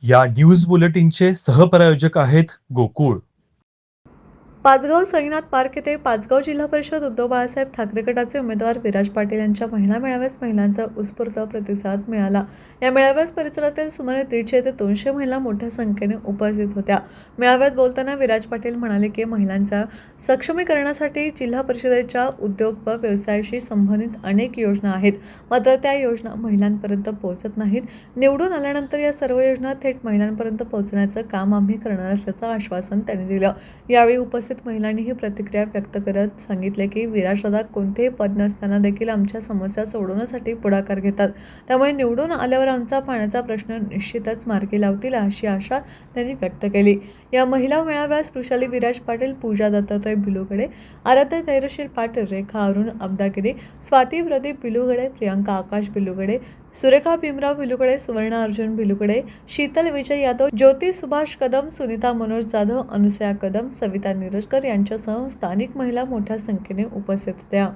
या न्यूज बुलेटिनचे सहप्रायोजक आहेत गोकुळ. पाचगाव साईनाथ पार्क येथे पाचगाव जिल्हा परिषद उद्धव बाळासाहेब ठाकरे गटाचे उमेदवार विराज पाटील यांच्या महिला मेळाव्यास महिलांचा उत्स्फूर्त प्रतिसाद मिळाला. या मेळाव्यास परिसरातील सुमारे 150 ते 200 महिला मोठ्या संख्येने उपस्थित होत्या. मेळाव्यात बोलताना विराज पाटील म्हणाले की महिलांच्या सक्षमीकरणासाठी जिल्हा परिषदेच्या उद्योग व व्यवसायाशी संबंधित अनेक योजना आहेत, मात्र त्या योजना महिलांपर्यंत पोहोचत नाहीत. निवडून आल्यानंतर या सर्व योजना थेट महिलांपर्यंत पोहोचण्याचं काम आम्ही करणार असल्याचं आश्वासन त्यांनी दिलं. यावेळी उपस्थित महिलांनी ही प्रतिक्रिया व्यक्त करत सांगितले की विराजदादा कोणतेही पद नसताना देखील आमच्या समस्या सोडवण्यासाठी पुढाकार घेतात. त्यामुळे निवडून आल्यावर आमचा पाण्याचा प्रश्न निश्चितच मार्गी लावतील अशी आशा त्यांनी व्यक्त केली. या महिला मेळाव्यास वृषाली विराज पाटील, पूजा दत्तात्रय बिलुगडे, आराध्य धैर्यशील पाटील, रेखा अरुण अब्दागिरी, स्वाती प्रदीप बिलुगडे, प्रियांका आकाश बिलुगडे, सुरेखा भीमराव बिलुगडे, सुवर्णा अर्जुन बिलुगडे, शीतल विजय यादव, ज्योती सुभाष कदम, सुनीता मनोज जाधव, अनुसया कदम, सविता निरजकर यांच्यासह स्थानिक महिला मोठ्या संख्येने उपस्थित होत्या.